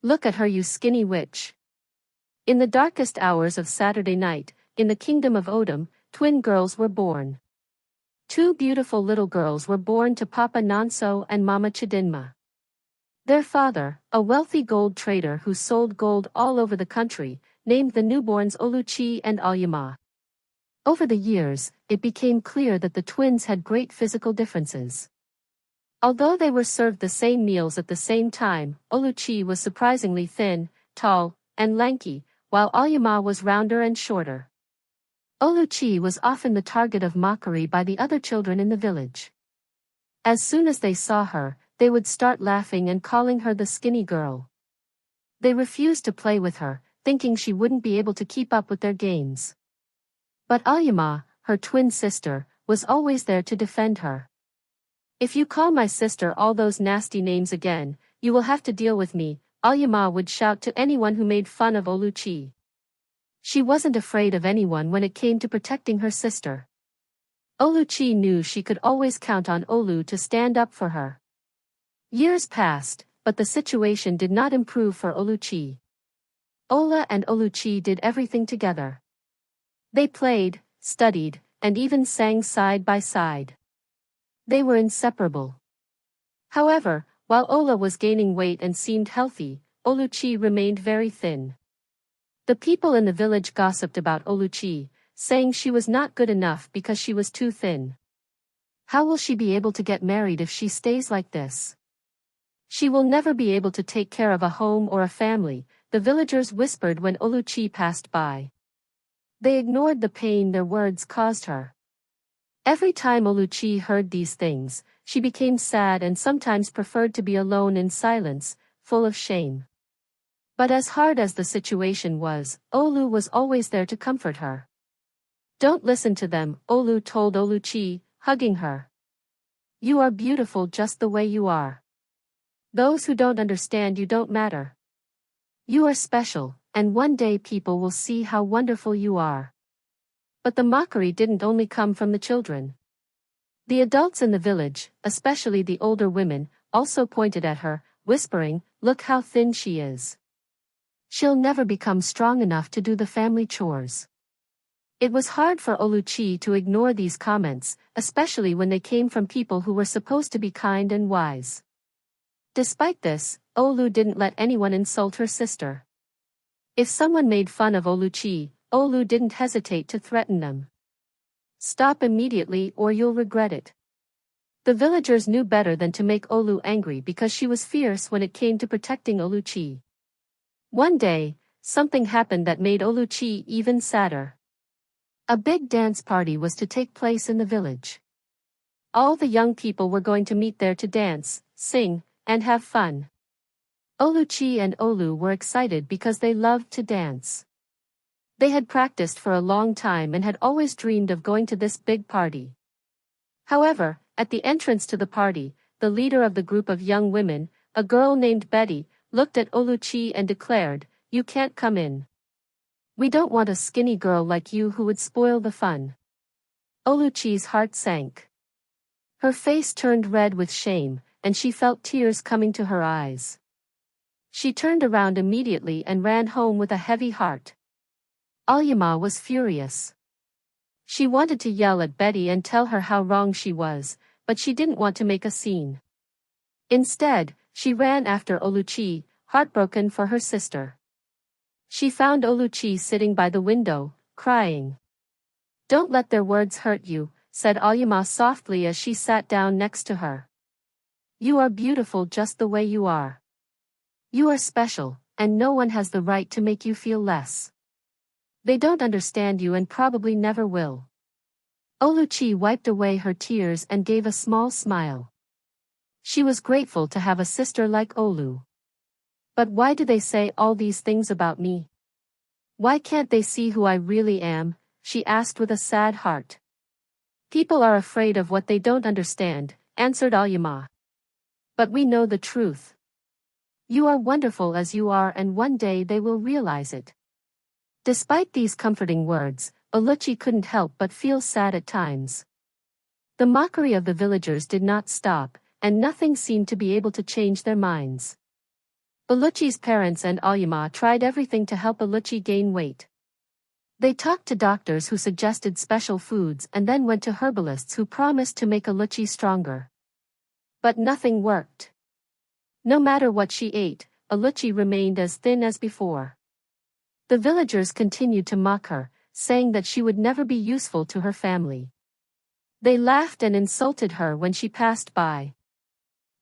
Look at her, you skinny witch. In the darkest hours of Saturday night, in the kingdom of Odom, twin girls were born. Two beautiful little girls were born to Papa Nonso and Mama Chidinma. Their father, a wealthy gold trader who sold gold all over the country, named the newborns Oluchi and Alyama. Over the years, it became clear that the twins had great physical differences. Although they were served the same meals at the same time, Oluchi was surprisingly thin, tall, and lanky, while Alyama was rounder and shorter. Oluchi was often the target of mockery by the other children in the village. As soon as they saw her, they would start laughing and calling her the skinny girl. They refused to play with her, thinking she wouldn't be able to keep up with their games. But Alyama, her twin sister, was always there to defend her. "If you call my sister all those nasty names again, you will have to deal with me," Alyama would shout to anyone who made fun of Oluchi. She wasn't afraid of anyone when it came to protecting her sister. Oluchi knew she could always count on Olu to stand up for her. Years passed, but the situation did not improve for Oluchi. Ola and Oluchi did everything together. They played, studied, and even sang side by side. They were inseparable. However, while Ola was gaining weight and seemed healthy, Oluchi remained very thin. The people in the village gossiped about Oluchi, saying she was not good enough because she was too thin. How will she be able to get married if she stays like this? She will never be able to take care of a home or a family, the villagers whispered when Oluchi passed by. They ignored the pain their words caused her. Every time Oluchi heard these things, she became sad and sometimes preferred to be alone in silence, full of shame. But as hard as the situation was, Olu was always there to comfort her. "Don't listen to them," Olu told Oluchi, hugging her. "You are beautiful just the way you are. Those who don't understand you don't matter. You are special, and one day people will see how wonderful you are." But the mockery didn't only come from the children. The adults in the village, especially the older women, also pointed at her, whispering, "Look how thin she is. She'll never become strong enough to do the family chores." It was hard for Oluchi to ignore these comments, especially when they came from people who were supposed to be kind and wise. Despite this, Olu didn't let anyone insult her sister. If someone made fun of Oluchi, Olu didn't hesitate to threaten them. "Stop immediately or you'll regret it." The villagers knew better than to make Olu angry because she was fierce when it came to protecting Oluchi. One day, something happened that made Oluchi even sadder. A big dance party was to take place in the village. All the young people were going to meet there to dance, sing, and have fun. Oluchi and Olu were excited because they loved to dance. They had practiced for a long time and had always dreamed of going to this big party. However, at the entrance to the party, the leader of the group of young women, a girl named Betty, looked at Oluchi and declared, "You can't come in. We don't want a skinny girl like you who would spoil the fun." Oluchi's heart sank. Her face turned red with shame, and she felt tears coming to her eyes. She turned around immediately and ran home with a heavy heart. Alyama was furious. She wanted to yell at Betty and tell her how wrong she was, but she didn't want to make a scene. Instead, she ran after Oluchi, heartbroken for her sister. She found Oluchi sitting by the window, crying. "Don't let their words hurt you," said Alyama softly as she sat down next to her. "You are beautiful just the way you are. You are special, and no one has the right to make you feel less. They don't understand you and probably never will." Oluchi wiped away her tears and gave a small smile. She was grateful to have a sister like Olu. "But why do they say all these things about me? Why can't they see who I really am?" she asked with a sad heart. "People are afraid of what they don't understand," answered Alyama. "But we know the truth. You are wonderful as you are, and one day they will realize it." Despite these comforting words, Oluchi couldn't help but feel sad at times. The mockery of the villagers did not stop, and nothing seemed to be able to change their minds. Oluchi's parents and Alyama tried everything to help Oluchi gain weight. They talked to doctors who suggested special foods and then went to herbalists who promised to make Oluchi stronger. But nothing worked. No matter what she ate, Oluchi remained as thin as before. The villagers continued to mock her, saying that she would never be useful to her family. They laughed and insulted her when she passed by.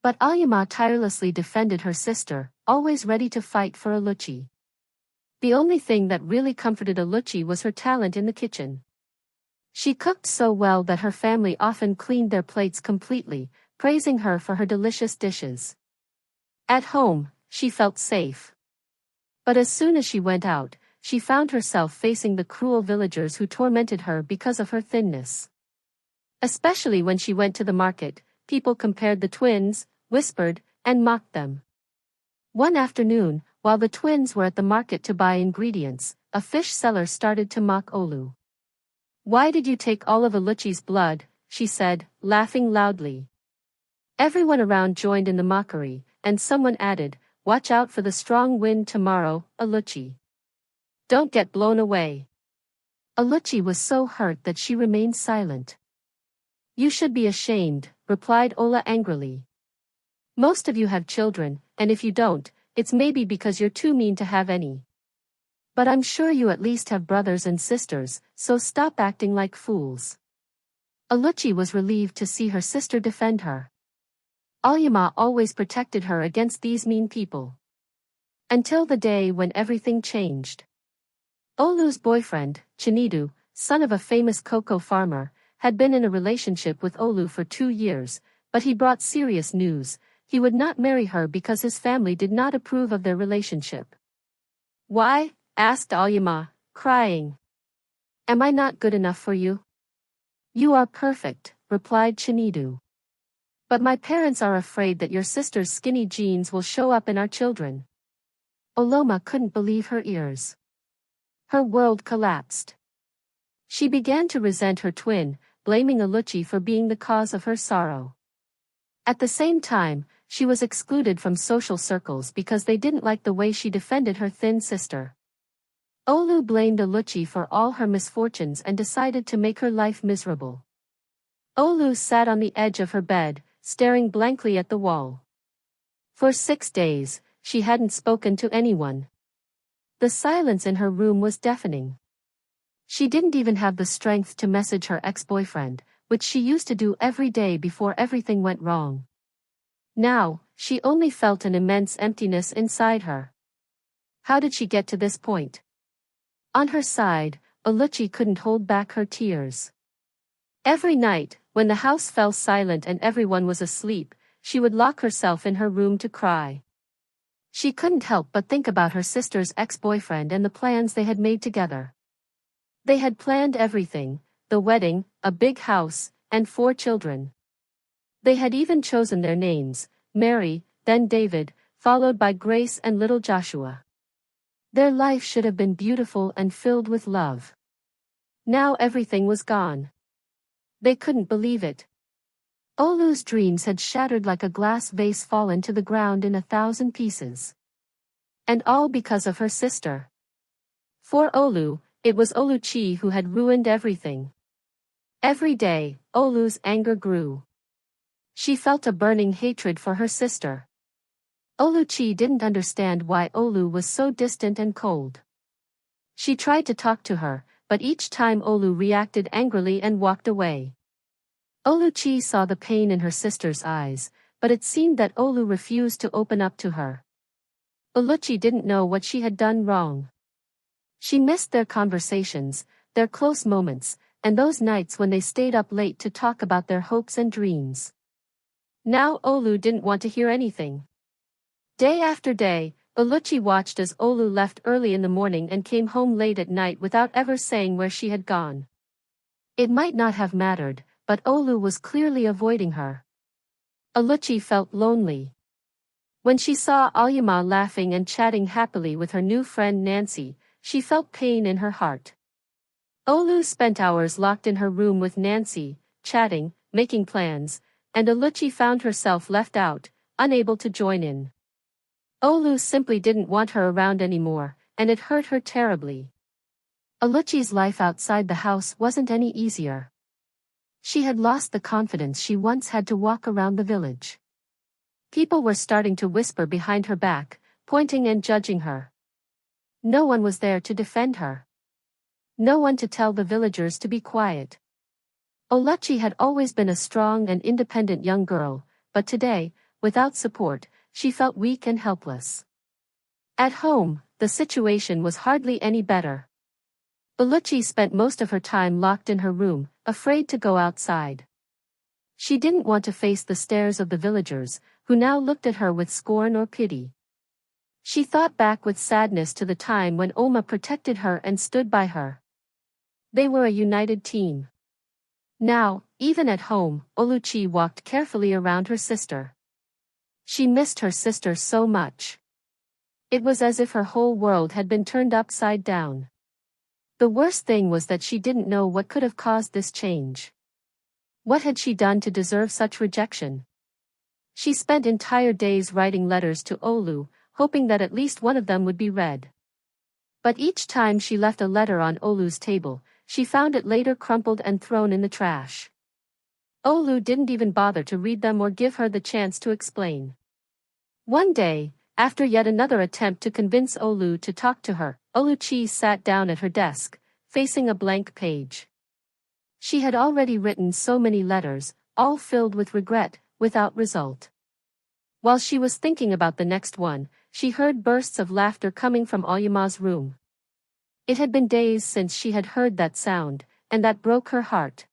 But Alyama tirelessly defended her sister, always ready to fight for Oluchi. The only thing that really comforted Oluchi was her talent in the kitchen. She cooked so well that her family often cleaned their plates completely, praising her for her delicious dishes. At home, she felt safe. But as soon as she went out, she found herself facing the cruel villagers who tormented her because of her thinness. Especially when she went to the market, people compared the twins, whispered, and mocked them. One afternoon, while the twins were at the market to buy ingredients, a fish seller started to mock Olu. "Why did you take all of Oluchi's blood?" she said, laughing loudly. Everyone around joined in the mockery, and someone added, "Watch out for the strong wind tomorrow, Oluchi. Don't get blown away." Oluchi was so hurt that she remained silent. "You should be ashamed," replied Ola angrily. "Most of you have children, and if you don't, it's maybe because you're too mean to have any. But I'm sure you at least have brothers and sisters, so stop acting like fools." Oluchi was relieved to see her sister defend her. Alyama always protected her against these mean people. Until the day when everything changed. Olu's boyfriend, Chinedu, son of a famous cocoa farmer, had been in a relationship with Olu for 2 years, but he brought serious news: he would not marry her because his family did not approve of their relationship. "Why?" asked Alyama, crying. "Am I not good enough for you?" "You are perfect," replied Chinedu. "But my parents are afraid that your sister's skinny genes will show up in our children." Oloma couldn't believe her ears. Her world collapsed. She began to resent her twin, blaming Oluchi for being the cause of her sorrow. At the same time, she was excluded from social circles because they didn't like the way she defended her thin sister. Olu blamed Oluchi for all her misfortunes and decided to make her life miserable. Olu sat on the edge of her bed, staring blankly at the wall. For 6 days, she hadn't spoken to anyone. The silence in her room was deafening. She didn't even have the strength to message her ex-boyfriend, which she used to do every day before everything went wrong. Now, she only felt an immense emptiness inside her. How did she get to this point? On her side, Oluchi couldn't hold back her tears. Every night, when the house fell silent and everyone was asleep, she would lock herself in her room to cry. She couldn't help but think about her sister's ex-boyfriend and the plans they had made together. They had planned everything: the wedding, a big house, and 4 children. They had even chosen their names: Mary, then David, followed by Grace and little Joshua. Their life should have been beautiful and filled with love. Now everything was gone. They couldn't believe it. Olu's dreams had shattered like a glass vase fallen to the ground in 1,000 pieces. And all because of her sister. For Olu, it was Oluchi who had ruined everything. Every day, Olu's anger grew. She felt a burning hatred for her sister. Oluchi didn't understand why Olu was so distant and cold. She tried to talk to her, but each time Olu reacted angrily and walked away. Oluchi saw the pain in her sister's eyes, but it seemed that Olu refused to open up to her. Oluchi didn't know what she had done wrong. She missed their conversations, their close moments, and those nights when they stayed up late to talk about their hopes and dreams. Now Olu didn't want to hear anything. Day after day, Oluchi watched as Olu left early in the morning and came home late at night without ever saying where she had gone. It might not have mattered, but Olu was clearly avoiding her. Oluchi felt lonely. When she saw Alyama laughing and chatting happily with her new friend Nancy, she felt pain in her heart. Olu spent hours locked in her room with Nancy, chatting, making plans, and Oluchi found herself left out, unable to join in. Olu simply didn't want her around anymore, and it hurt her terribly. Oluchi's life outside the house wasn't any easier. She had lost the confidence she once had to walk around the village. People were starting to whisper behind her back, pointing and judging her. No one was there to defend her. No one to tell the villagers to be quiet. Oluchi had always been a strong and independent young girl, but today, without support, she felt weak and helpless. At home, the situation was hardly any better. Oluchi spent most of her time locked in her room, afraid to go outside. She didn't want to face the stares of the villagers, who now looked at her with scorn or pity. She thought back with sadness to the time when Oma protected her and stood by her. They were a united team. Now, even at home, Oluchi walked carefully around her sister. She missed her sister so much. It was as if her whole world had been turned upside down. The worst thing was that she didn't know what could have caused this change. What had she done to deserve such rejection? She spent entire days writing letters to Olu, hoping that at least one of them would be read. But each time she left a letter on Olu's table, she found it later crumpled and thrown in the trash. Olu didn't even bother to read them or give her the chance to explain. One day, after yet another attempt to convince Olu to talk to her, Oluchi sat down at her desk, facing a blank page. She had already written so many letters, all filled with regret, without result. While she was thinking about the next one, she heard bursts of laughter coming from Oyama's room. It had been days since she had heard that sound, and that broke her heart.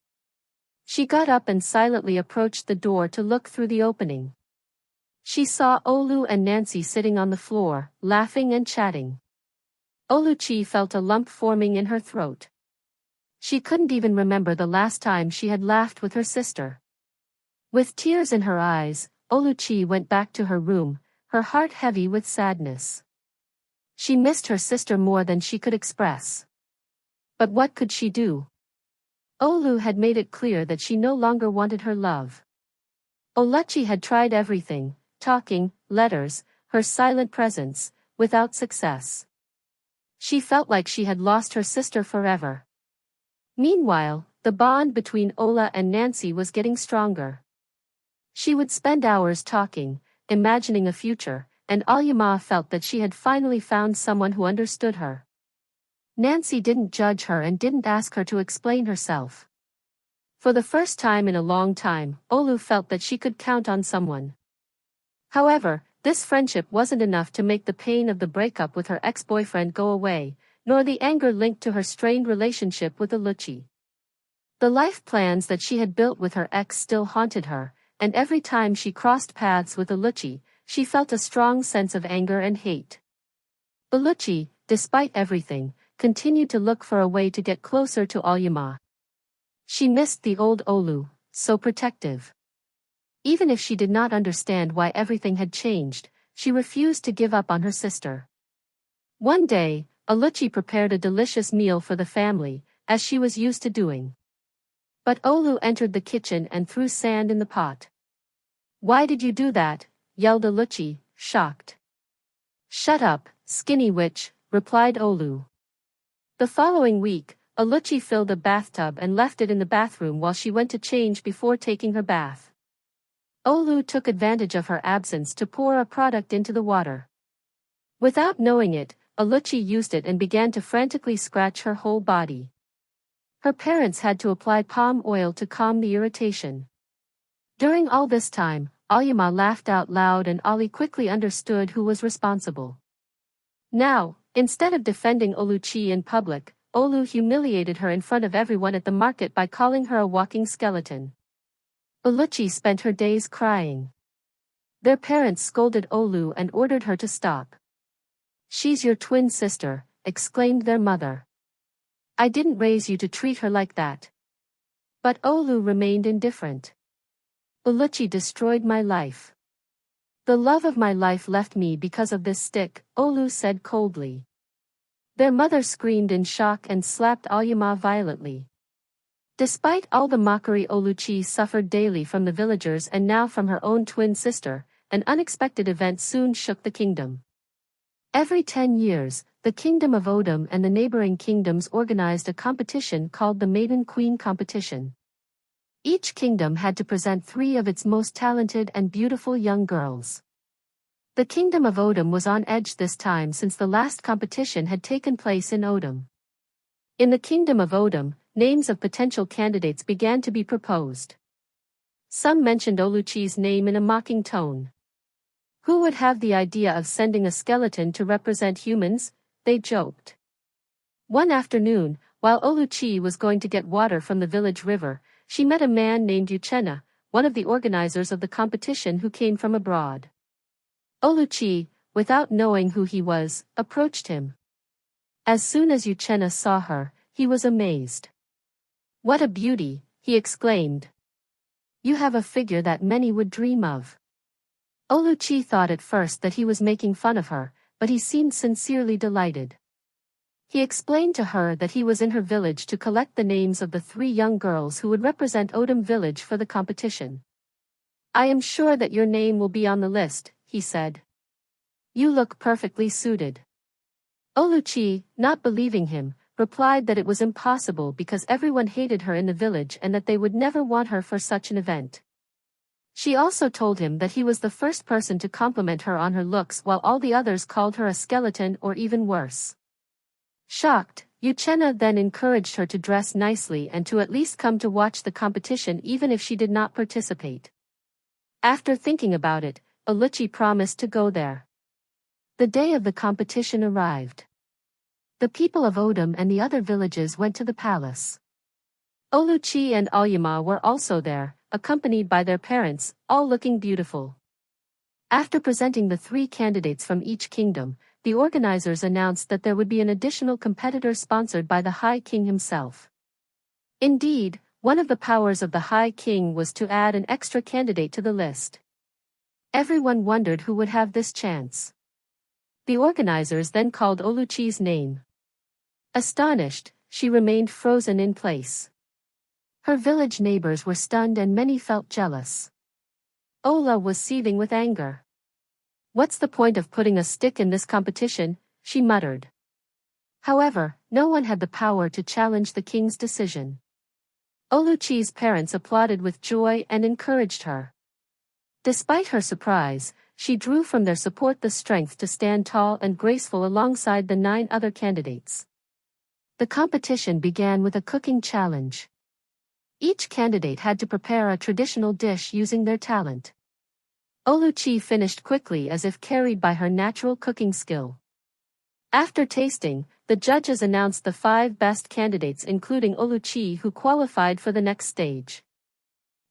She got up and silently approached the door to look through the opening. She saw Olu and Nancy sitting on the floor, laughing and chatting. Oluchi felt a lump forming in her throat. She couldn't even remember the last time she had laughed with her sister. With tears in her eyes, Oluchi went back to her room, her heart heavy with sadness. She missed her sister more than she could express. But what could she do? Olu had made it clear that she no longer wanted her love. Oluchi had tried everything, talking, letters, her silent presence, without success. She felt like she had lost her sister forever. Meanwhile, the bond between Ola and Nancy was getting stronger. She would spend hours talking, imagining a future, and Oyama felt that she had finally found someone who understood her. Nancy didn't judge her and didn't ask her to explain herself. For the first time in a long time, Olu felt that she could count on someone. However, this friendship wasn't enough to make the pain of the breakup with her ex-boyfriend go away, nor the anger linked to her strained relationship with Oluchi. The life plans that she had built with her ex still haunted her, and every time she crossed paths with Oluchi, she felt a strong sense of anger and hate. Oluchi, despite everything, continued to look for a way to get closer to Oyama. She missed the old Olu, so protective. Even if she did not understand why everything had changed, she refused to give up on her sister. One day, Oluchi prepared a delicious meal for the family, as she was used to doing. But Olu entered the kitchen and threw sand in the pot. "Why did you do that?" yelled Oluchi, shocked. "Shut up, skinny witch," replied Olu. The following week, Oluchi filled a bathtub and left it in the bathroom while she went to change before taking her bath. Olu took advantage of her absence to pour a product into the water. Without knowing it, Oluchi used it and began to frantically scratch her whole body. Her parents had to apply palm oil to calm the irritation. During all this time, Oyama laughed out loud and Ollie quickly understood who was responsible. Now, instead of defending Oluchi in public, Olu humiliated her in front of everyone at the market by calling her a walking skeleton. Oluchi spent her days crying. Their parents scolded Olu and ordered her to stop. "She's your twin sister," exclaimed their mother. "I didn't raise you to treat her like that." But Olu remained indifferent. "Oluchi destroyed my life. The love of my life left me because of this stick," Olu said coldly. Their mother screamed in shock and slapped Oyama violently. Despite all the mockery Oluchi suffered daily from the villagers and now from her own twin sister, an unexpected event soon shook the kingdom. Every 10 years, the Kingdom of Odom and the neighboring kingdoms organized a competition called the Maiden Queen Competition. Each kingdom had to present 3 of its most talented and beautiful young girls. The Kingdom of Odom was on edge this time since the last competition had taken place in Odom. In the Kingdom of Odom, names of potential candidates began to be proposed. Some mentioned Oluchi's name in a mocking tone. Who would have the idea of sending a skeleton to represent humans? They joked. One afternoon, while Oluchi was going to get water from the village river, she met a man named Uchenna, one of the organizers of the competition who came from abroad. Oluchi, without knowing who he was, approached him. As soon as Uchenna saw her, he was amazed. "What a beauty," he exclaimed. "You have a figure that many would dream of." Oluchi thought at first that he was making fun of her, but he seemed sincerely delighted. He explained to her that he was in her village to collect the names of the 3 young girls who would represent Odom village for the competition. "I am sure that your name will be on the list," he said. "You look perfectly suited." Oluchi, not believing him, replied that it was impossible because everyone hated her in the village and that they would never want her for such an event. She also told him that he was the first person to compliment her on her looks while all the others called her a skeleton or even worse. Shocked, Uchenna then encouraged her to dress nicely and to at least come to watch the competition even if she did not participate. After thinking about it, Oluchi promised to go there. The day of the competition arrived. The people of Odom and the other villages went to the palace. Oluchi and Alyama were also there, accompanied by their parents, all looking beautiful. After presenting the 3 candidates from each kingdom, the organizers announced that there would be an additional competitor sponsored by the High King himself. Indeed, one of the powers of the High King was to add an extra candidate to the list. Everyone wondered who would have this chance. The organizers then called Oluchi's name. Astonished, she remained frozen in place. Her village neighbors were stunned and many felt jealous. Ola was seething with anger. "What's the point of putting a stick in this competition?" she muttered. However, no one had the power to challenge the king's decision. Oluchi's parents applauded with joy and encouraged her. Despite her surprise, she drew from their support the strength to stand tall and graceful alongside the 9 other candidates. The competition began with a cooking challenge. Each candidate had to prepare a traditional dish using their talent. Oluchi finished quickly as if carried by her natural cooking skill. After tasting, the judges announced the 5 best candidates including Oluchi who qualified for the next stage.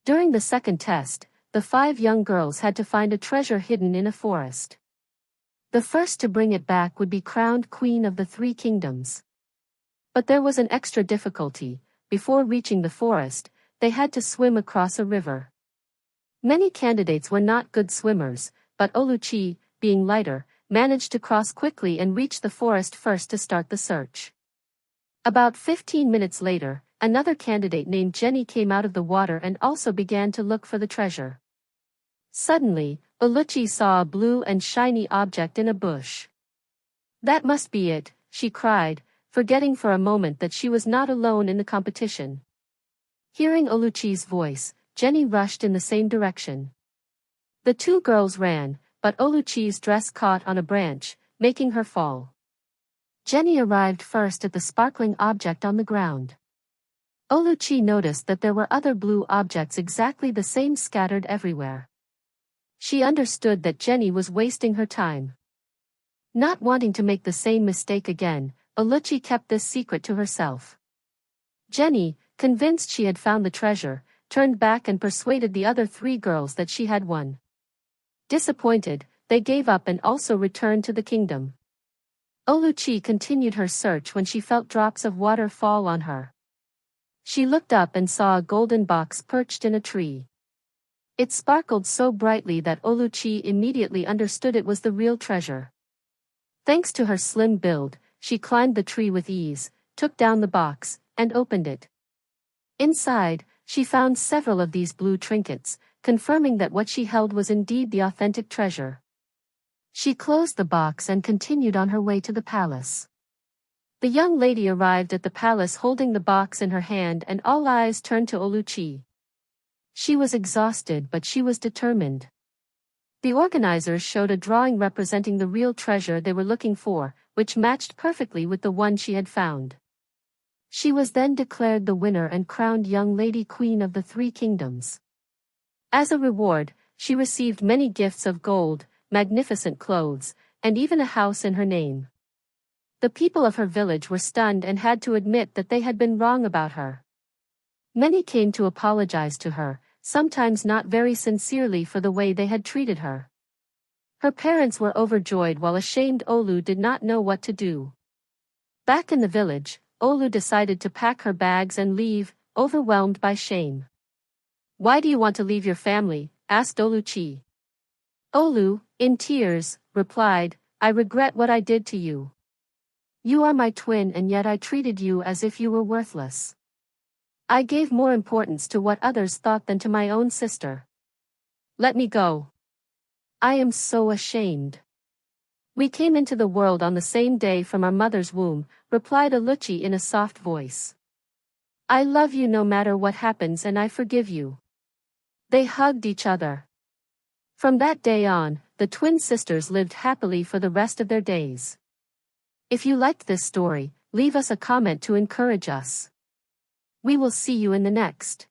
During the second test, the 5 young girls had to find a treasure hidden in a forest. The first to bring it back would be crowned queen of the 3 kingdoms. But there was an extra difficulty. Before reaching the forest, they had to swim across a river. Many candidates were not good swimmers, but Oluchi, being lighter, managed to cross quickly and reach the forest first to start the search. About 15 minutes later, another candidate named Jenny came out of the water and also began to look for the treasure. Suddenly, Oluchi saw a blue and shiny object in a bush. "That must be it," she cried, forgetting for a moment that she was not alone in the competition. Hearing Oluchi's voice, Jenny rushed in the same direction. The 2 girls ran, but Oluchi's dress caught on a branch, making her fall. Jenny arrived first at the sparkling object on the ground. Oluchi noticed that there were other blue objects exactly the same scattered everywhere. She understood that Jenny was wasting her time. Not wanting to make the same mistake again, Oluchi kept this secret to herself. Jenny, convinced she had found the treasure, turned back and persuaded the other 3 girls that she had won. Disappointed, they gave up and also returned to the kingdom. Oluchi continued her search when she felt drops of water fall on her. She looked up and saw a golden box perched in a tree. It sparkled so brightly that Oluchi immediately understood it was the real treasure. Thanks to her slim build, she climbed the tree with ease, took down the box, and opened it. Inside, she found several of these blue trinkets, confirming that what she held was indeed the authentic treasure. She closed the box and continued on her way to the palace. The young lady arrived at the palace holding the box in her hand, and all eyes turned to Oluchi. She was exhausted, but she was determined. The organizers showed a drawing representing the real treasure they were looking for, which matched perfectly with the one she had found. She was then declared the winner and crowned young lady queen of the three kingdoms. As a reward, she received many gifts of gold, magnificent clothes, and even a house in her name. The people of her village were stunned and had to admit that they had been wrong about her. Many came to apologize to her, sometimes not very sincerely, for the way they had treated her. Her parents were overjoyed while ashamed Olu did not know what to do. Back in the village, Olu decided to pack her bags and leave, overwhelmed by shame. "Why do you want to leave your family?" asked Oluchi. Olu, in tears, replied, "I regret what I did to you. You are my twin, and yet I treated you as if you were worthless. I gave more importance to what others thought than to my own sister. Let me go. I am so ashamed." "We came into the world on the same day from our mother's womb," replied Oluchi in a soft voice. "I love you no matter what happens, and I forgive you." They hugged each other. From that day on, the twin sisters lived happily for the rest of their days. If you liked this story, leave us a comment to encourage us. We will see you in the next.